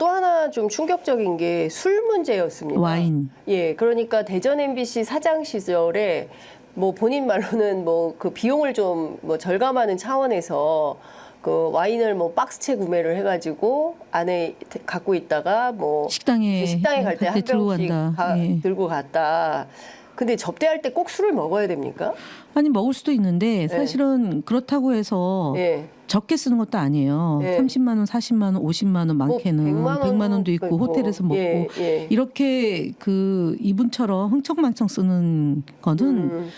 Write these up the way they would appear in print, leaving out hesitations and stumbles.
또 하나 좀 충격적인 게 술 문제였습니다. 와인. 예, 그러니까 대전 MBC 사장 시절에 뭐 본인 말로는 뭐 그 비용을 좀 뭐 절감하는 차원에서 그 와인을 뭐 박스채 구매를 해가지고 안에 갖고 있다가 뭐 식당에 갈 때 한 들고 병씩 간다. 예. 들고 갔다. 근데 접대할 때 꼭 술을 먹어야 됩니까? 아니 먹을 수도 있는데 사실은 그렇다고 해서 예. 적게 쓰는 것도 아니에요. 예. 30만 원, 40만 원, 50만 원 많게는 뭐 100만 원도 있고 있고. 호텔에서 먹고 예, 예. 이렇게 그 이분처럼 흥청망청 쓰는 거는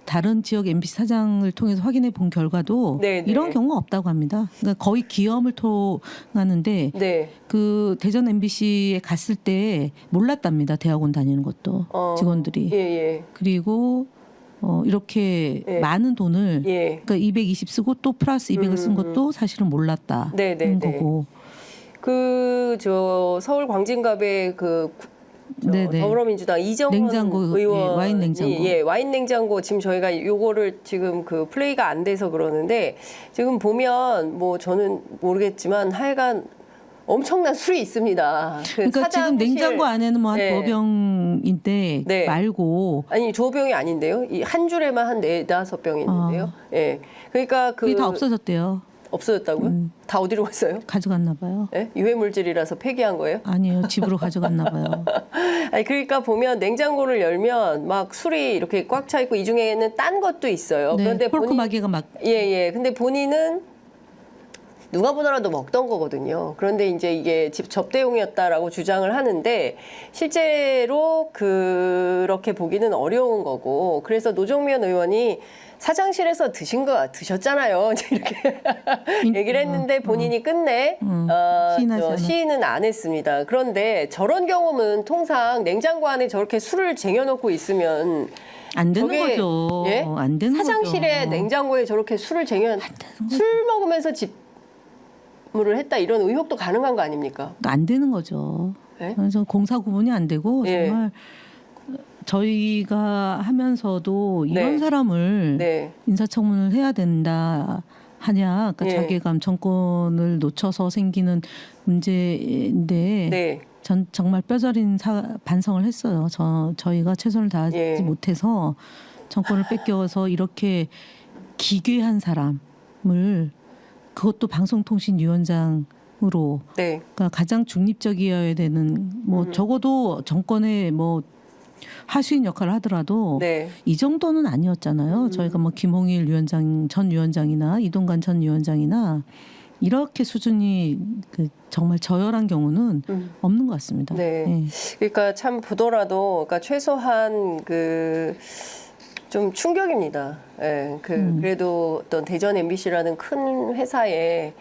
다른 지역 MBC 사장을 통해서 확인해 본 결과도 네, 네. 이런 경우가 없다고 합니다. 그러니까 거의 기염을 토하는데 네. 그 대전 MBC에 갔을 때 몰랐답니다. 대학원 다니는 것도 직원들이. 예, 예. 그리고 이렇게 예. 많은 돈을 예. 그러니까 220 쓰고 또 플러스 200을 쓴 것도 사실은 몰랐다는 네, 네, 네. 거고. 그 저 서울 광진갑의 네네. 더불어민주당 이정원 냉장고, 의원 예, 와인 냉장고. 예, 와인 냉장고 지금 저희가 요거를 지금 그 플레이가 안 돼서 그러는데 지금 보면 뭐 저는 모르겠지만 하여간 엄청난 술이 있습니다. 그러니까 지금 냉장고 안에는 뭐 한 네. 2병인데 네. 말고 아니 2병이 아닌데요. 이 한 줄에만 한 4-5병이 있는데요. 예. 그러니까 그게 다 없어졌대요. 없어졌다고요? 다 어디로 갔어요? 가져갔나 봐요. 예? 유해 물질이라서 폐기한 거예요? 아니에요. 집으로 가져갔나 봐요. 아니 그러니까 보면 냉장고를 열면 막 술이 이렇게 꽉 차 있고 이 중에는 딴 것도 있어요. 네, 그런데 폴크 마개가 막 예. 근데 본인은 누가 보더라도 먹던 거거든요. 그런데 이제 이게 집 접대용이었다라고 주장을 하는데 실제로 그렇게 보기는 어려운 거고 그래서 노정면 의원이 사장실에서 드셨잖아요. 이렇게 얘기를 했는데 본인이 끝내 시인은 안 했습니다. 그런데 저런 경험은 통상 냉장고 안에 저렇게 술을 쟁여놓고 있으면 안 되는 저게, 거죠. 예? 안 되는 사장실에 거죠. 냉장고에 저렇게 술을 술 먹으면서 집무를 했다 이런 의혹도 가능한 거 아닙니까? 안 되는 거죠. 예? 그래서 공사 구분이 안 되고 예. 정말 저희가 하면서도 이런 네. 정말 네. 인사청문을 해야 된다 하냐, 그러니까 예. 자괴감, 정권을 놓쳐서 생기는 문제인데 네. 전 정말 뼈저린 반성을 했어요. 저희가 최선을 다하지 예. 못해서 정권을 뺏겨서 이렇게 기괴한 사람을 그것도 방송통신위원장으로 네. 그러니까 가장 중립적이어야 되는 뭐 적어도 정권의 뭐 하수인 역할을 하더라도 네. 이 정도는 아니었잖아요. 저희가 뭐 김홍일 전 위원장이나 이동관 전 위원장이나 이렇게 수준이 정말 저열한 경우는 없는 것 같습니다. 네. 예. 그러니까 참 보더라도 그러니까 최소한 좀 충격입니다. 예, 그래도 어떤 대전 MBC라는 큰 회사의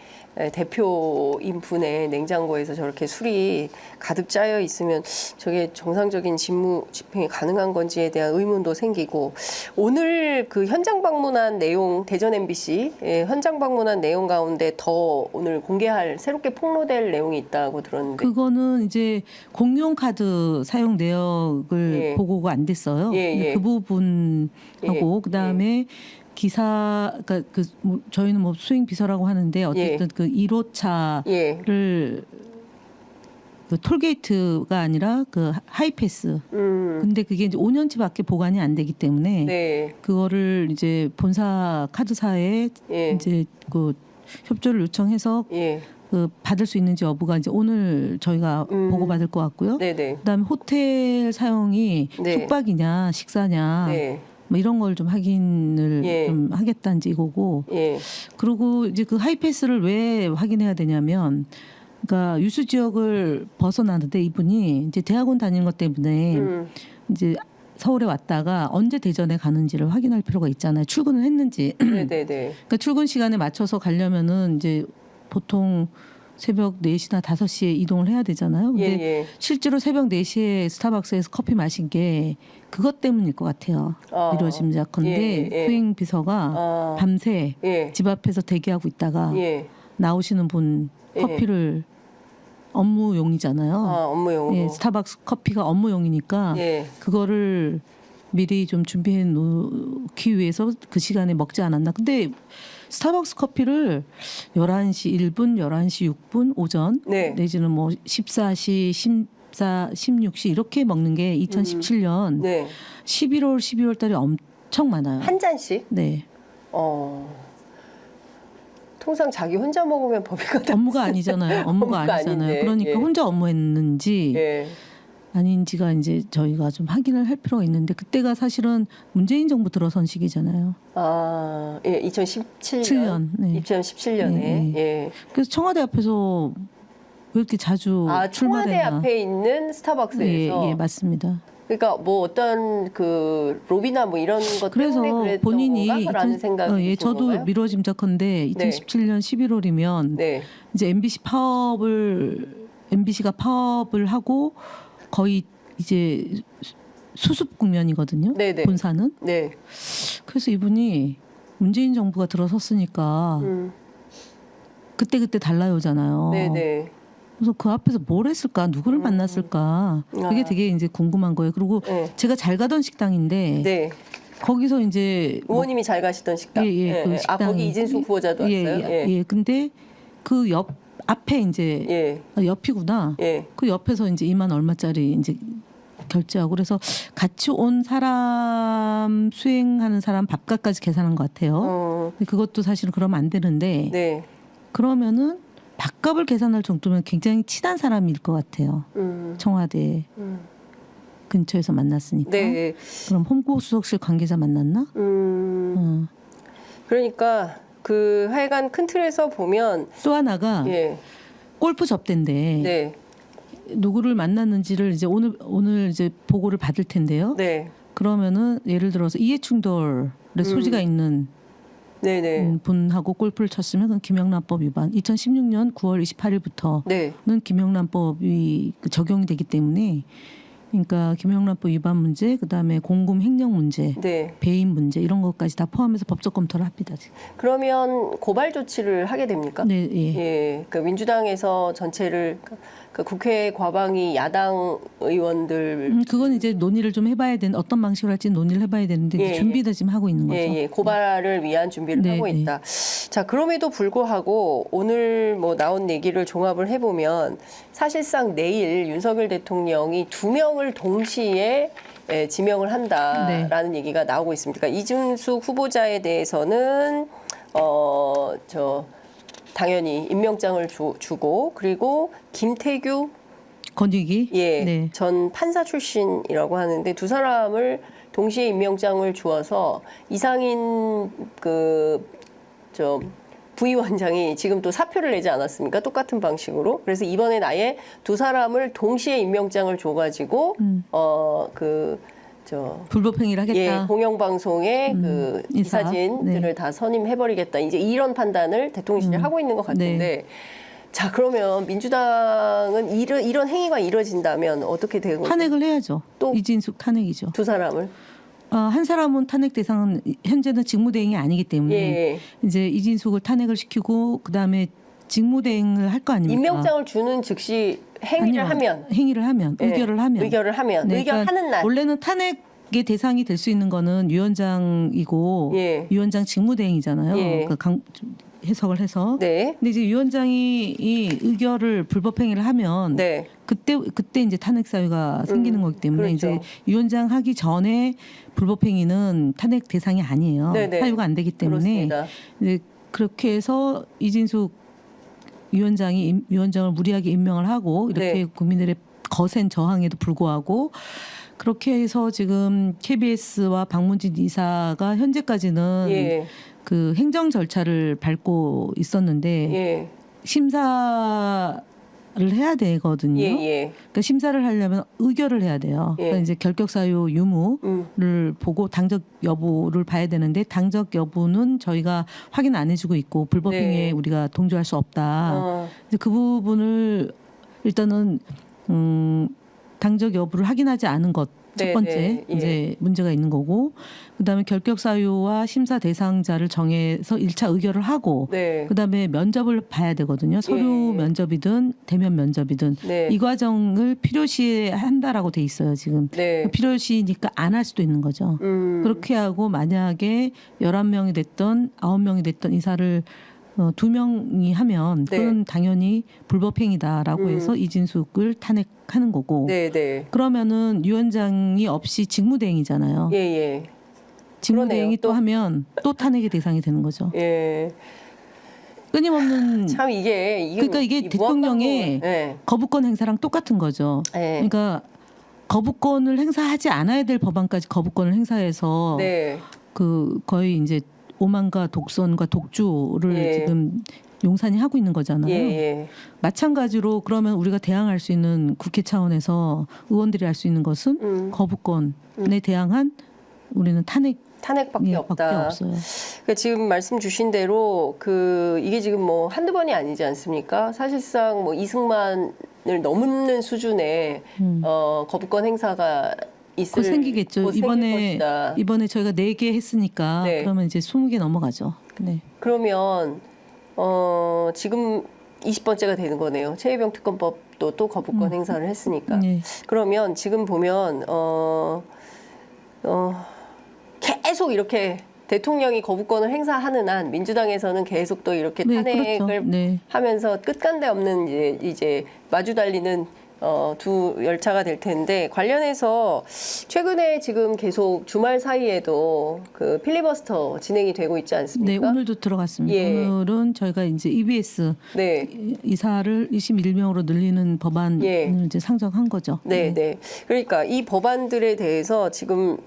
대표인 분의 냉장고에서 저렇게 술이 가득 짜여 있으면 저게 정상적인 집행이 가능한 건지에 대한 의문도 생기고 오늘 그 현장 방문한 내용 대전 MBC 현장 방문한 내용 가운데 더 오늘 공개할 새롭게 폭로될 내용이 있다고 들었는데 그거는 이제 공용 카드 사용 내역을 예. 보고가 안 됐어요. 예, 예. 그 부분하고 그다음에 기사 그러니까 저희는 뭐 수행 비서라고 하는데 어쨌든 그 1호차를 예. 그 톨게이트가 아니라 그 하이패스. 근데 그게 이제 5년치밖에 보관이 안 되기 때문에 네. 그거를 이제 본사 카드사에 예. 이제 그 협조를 요청해서 예. 그 받을 수 있는지 여부가 이제 오늘 저희가 보고 받을 것 같고요. 네네. 그다음에 호텔 사용이 네. 숙박이냐 식사냐 네. 뭐 이런 걸 좀 확인을 예. 좀 하겠다는지 이거고. 예. 그리고 이제 그 하이패스를 왜 확인해야 되냐면, 그러니까 유수 지역을 벗어나는데 이분이 이제 대학원 다니는 것 때문에 이제 서울에 왔다가 언제 대전에 가는지를 확인할 필요가 있잖아요. 출근을 했는지. 네네네. 그러니까 출근 시간에 맞춰서 가려면은 이제 보통 새벽 4시나 5시에 이동을 해야 되잖아요. 근데 예. 실제로 새벽 4시에 스타벅스에서 커피 마신 게 그것 때문일 것 같아요. 미뤄짐작컨대 예. 수행 비서가 밤새 예. 집 앞에서 대기하고 있다가 예. 나오시는 분 커피를 업무용이잖아요. 업무용으로. 예, 스타벅스 커피가 업무용이니까 예. 그거를 미리 좀 준비해 놓기 위해서 그 시간에 먹지 않았나. 근데 스타벅스 커피를 11시 1분, 11시 6분 오전 네. 내지는 뭐 14시, 16시 이렇게 먹는 게 2017년 네. 11월, 12월 달에 엄청 많아요. 한 잔씩? 네. 통상 자기 혼자 먹으면 법이거든. 업무가 아니잖아요. 업무가 업무가 아니잖아요. 아닌데, 그러니까 예. 혼자 업무했는지 예. 아닌지가 이제 저희가 좀 확인을 할 필요가 있는데 그때가 사실은 문재인 정부 들어선 시기잖아요. 아, 예, 2017년. 7년. 네. 2017년에. 네, 예. 그래서 청와대 앞에서 왜 이렇게 자주 아, 청와대 출마되나? 앞에 있는 스타벅스에서. 예, 예, 맞습니다. 그러니까 뭐 어떤 그 로비나 뭐 이런 것 그래서 때문에 그랬던 본인이 건가라는 생각이 예, 드는 저도 건가요? 미뤄짐작컨대 2017년 11월이면 네. 이제 MBC가 파업을 하고 거의 이제 수습 국면이거든요. 네네. 본사는. 네. 그래서 이분이 문재인 정부가 들어섰으니까 그때 달라요잖아요. 네네. 그래서 그 앞에서 뭘 했을까, 누구를 만났을까, 그게 아. 되게 이제 궁금한 거예요. 그리고 네. 제가 잘 가던 식당인데 네. 거기서 이제 의원님이 잘 가시던 식당. 예, 그 아, 거기 식당이- 이진숙 후보자도 예, 왔어요. 예. 근데 그 옆 앞에 이제 예. 아, 옆이구나. 예. 그 옆에서 이제 2만 얼마짜리 이제 결제하고 그래서 같이 온 사람 수행하는 사람 밥값까지 계산한 것 같아요. 근데 그것도 사실은 그러면 안 되는데 네. 그러면은 밥값을 계산할 정도면 굉장히 친한 사람일 것 같아요. 청와대 근처에서 만났으니까. 네. 그럼 홍보수석실 관계자 만났나? 그러니까 그 하여간 큰 틀에서 보면 또 하나가 예. 골프 접대인데 네. 누구를 만났는지를 이제 오늘 이제 보고를 받을 텐데요. 네. 그러면은 예를 들어서 이해충돌의 소지가 있는 네네. 분하고 골프를 쳤으면 그건 김영란법 위반. 2016년 9월 28일부터는 네. 김영란법이 적용이 되기 때문에 그러니까 김영란법 위반 문제, 그다음에 공금 횡령 문제, 네. 배임 문제 이런 것까지 다 포함해서 법적 검토를 합니다. 지금. 그러면 고발 조치를 하게 됩니까? 네, 예. 예. 그 민주당에서 전체를 그 국회 과방위 야당 의원들 그건 이제 논의를 좀 해봐야 되는 어떤 방식으로 할지 논의를 해봐야 되는데 예, 준비를 지금 하고 있는 거죠. 예, 고발을 위한 준비를 네, 하고 네. 있다. 자, 그럼에도 불구하고 오늘 뭐 나온 얘기를 종합을 해보면 사실상 내일 윤석열 대통령이 2명을 동시에 지명을 한다라는 얘기가 나오고 있습니다. 그러니까 이준숙 후보자에 대해서는 당연히 임명장을 주고 그리고 김태규 권익위 예, 네. 전 판사 출신이라고 하는데 두 사람을 동시에 임명장을 주어서 이상인 부위원장이 지금 또 사표를 내지 않았습니까? 똑같은 방식으로. 그래서 이번엔 아예 두 사람을 동시에 임명장을 줘가지고 불법행위를 하겠다. 예, 공영방송의 그 이사. 기사진들을 네. 다 선임해버리겠다. 이제 이런 판단을 대통령실이 하고 있는 것 같은데. 네. 자, 그러면 민주당은 이런 행위가 이뤄진다면 어떻게 되고 탄핵을 해야죠. 또? 이진숙 탄핵이죠. 두 사람을? 한 사람은 탄핵 대상은 현재는 직무대행이 아니기 때문에 예. 이제 이진숙을 탄핵을 시키고 그다음에 직무대행을 할 거 아닙니까? 임명장을 주는 즉시 행위를 하면 예, 의결을 하면 네, 의결하는 그러니까 날 원래는 탄핵의 대상이 될 수 있는 거는 위원장이고 예. 위원장 직무대행이잖아요. 예. 그러니까 해석을 해서. 네. 근데 이제 위원장이 이 의결을 불법행위를 하면 네. 그때 이제 탄핵 사유가 생기는 거기 때문에 그렇죠. 이제 위원장 하기 전에 불법행위는 탄핵 대상이 아니에요. 네네. 사유가 안 되기 때문에 그렇습니다. 이제 그렇게 해서 이진숙 위원장이 위원장을 무리하게 임명을 하고 이렇게 네. 국민들의 거센 저항에도 불구하고 그렇게 해서 지금 KBS와 박문진 이사가 현재까지는 예. 그 행정 절차를 밟고 있었는데 예. 심사를 해야 되거든요. 예. 예. 그러니까 심사를 하려면 의결을 해야 돼요. 예. 그러니까 이제 결격 사유 유무를 보고 당적 여부를 봐야 되는데 당적 여부는 저희가 확인 안 해주고 있고 불법 행위에 네. 우리가 동조할 수 없다. 이제 그 부분을 일단은 당적 여부를 확인하지 않은 것 첫 네, 번째 네, 예. 이제 문제가 있는 거고, 그다음에 결격 사유와 심사 대상자를 정해서 1차 의결을 하고, 네. 그다음에 면접을 봐야 되거든요. 서류 예. 면접이든 대면 면접이든 네. 이 과정을 필요시에 한다라고 돼 있어요. 지금 네. 필요시니까 안 할 수도 있는 거죠. 그렇게 하고 만약에 11명이 됐던 9명이 됐던 이사를 2명이 하면 네. 그건 당연히 불법행위다라고 해서 이진숙을 탄핵하는 거고, 네, 네. 그러면은 위원장이 없이 직무대행이잖아요. 예, 예. 직무대행이 그러네요. 또 하면 또 탄핵의 대상이 되는 거죠. 예. 끊임없는, 참 이게 그러니까 이게 이 대통령의 무한반복은- 예. 거부권 행사랑 똑같은 거죠. 예. 그러니까 거부권을 행사하지 않아야 될 법안까지 거부권을 행사해서 네. 그 거의 이제 오만과 독선과 독주를 예. 지금 용산이 하고 있는 거잖아요. 예, 예. 마찬가지로 그러면 우리가 대항할 수 있는 국회 차원에서 의원들이 할 수 있는 것은 거부권에 대항한 우리는 탄핵밖에 탄핵밖에 없다. 없어요. 그러니까 지금 말씀 주신 대로 이게 지금 뭐 한두 번이 아니지 않습니까? 사실상 뭐 이승만을 넘는 수준의 거부권 행사가 곧 생기겠죠. 곧 생길 것이다. 이번에 저희가 4개 했으니까 네. 그러면 이제 20개 넘어가죠. 네. 그러면 지금 20번째가 되는 거네요. 최혜병 특검법도 또 거부권 행사를 했으니까. 네. 그러면 지금 보면 계속 이렇게 대통령이 거부권을 행사하는 한 민주당에서는 계속 또 이렇게 네, 탄핵을 그렇죠. 네. 하면서 끝간데 없는 이제 마주 달리는 두 열차가 될 텐데, 관련해서 최근에 지금 계속 주말 사이에도 그 필리버스터 진행이 되고 있지 네, 않습니까? 오늘도 들어갔습니다. 예. 오늘은 저희가 이제 EBS 네. 이사를 21명으로 늘리는 법안을 예. 이제 상정한 거죠. 네, 네. 그러니까 이 법안들에 대해서 지금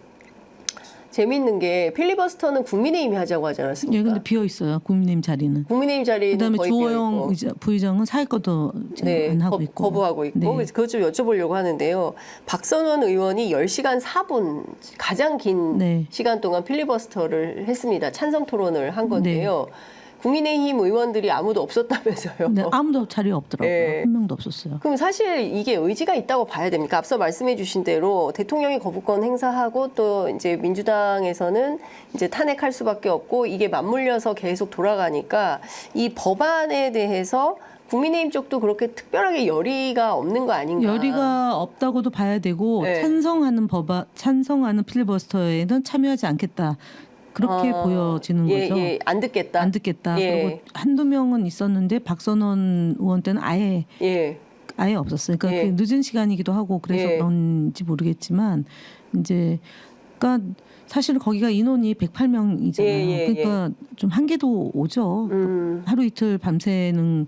재밌는 게 필리버스터는 국민의힘이 하자고 하지 않았습니까? 예, 근데 비어 있어요. 국민의힘 자리는. 국민의힘 자리는 그다음에 거의 주호영 비어있고. 부의장은 사회 것도 지금 네, 안 하고 있고. 거부하고 있고. 네. 그래서 그것 좀 여쭤보려고 하는데요. 박선원 의원이 10시간 4분 가장 긴 네. 시간 동안 필리버스터를 했습니다. 찬성 토론을 한 건데요. 네. 국민의힘 의원들이 아무도 없었다면서요. 근데 아무도 자리 없더라고요. 예. 한 명도 없었어요. 그럼 사실 이게 의지가 있다고 봐야 됩니까? 앞서 말씀해 주신 대로 대통령이 거부권 행사하고 또 이제 민주당에서는 이제 탄핵할 수밖에 없고, 이게 맞물려서 계속 돌아가니까 이 법안에 대해서 국민의힘 쪽도 그렇게 특별하게 열의가 없는 거 아닌가? 열의가 없다고도 봐야 되고, 네. 찬성하는 필리버스터에는 참여하지 않겠다. 그렇게 보여지는 예, 거죠. 예, 안 듣겠다. 안 듣겠다. 예. 그리고 한두 명은 있었는데 박선원 의원 때는 아예 없었어요. 그러니까 예. 그게 늦은 시간이기도 하고 그래서 예. 그런지 모르겠지만, 이제 그러니까 사실 거기가 인원이 108명이잖아요. 예, 예, 그러니까 좀 한계도 오죠. 하루 이틀 밤새는.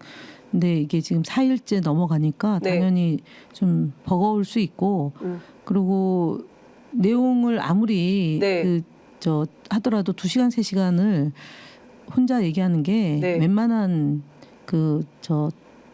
근데 이게 지금 4일째 넘어가니까 네. 당연히 좀 버거울 수 있고, 그리고 내용을 아무리 네. 하더라도 2시간 3시간을 혼자 얘기하는 게 네. 웬만한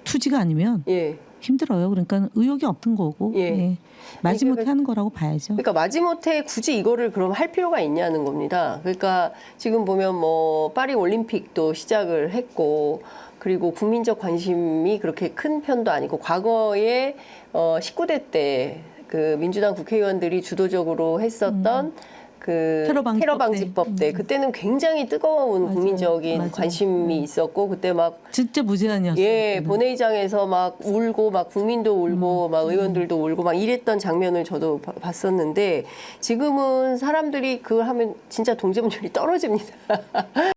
투지가 아니면 예. 힘들어요. 그러니까 의욕이 없던 거고, 예. 예. 마지못해 그러니까 하는 거라고 봐야죠. 그러니까 마지못해 굳이 이거를 그럼 할 필요가 있냐는 겁니다. 그러니까 지금 보면 뭐 파리 올림픽도 시작을 했고, 그리고 국민적 관심이 그렇게 큰 편도 아니고, 과거에 19대 때 그 민주당 국회의원들이 주도적으로 했었던 그 테러방지법 때 그때는 굉장히 뜨거운 맞아요. 국민적인 맞아요. 관심이 있었고, 그때 막 진짜 무제한이었어요. 예, 그때는. 본회의장에서 막 울고, 막 국민도 울고, 막 의원들도 울고, 막 이랬던 장면을 저도 봤었는데, 지금은 사람들이 그걸 하면 진짜 동지분율이 떨어집니다.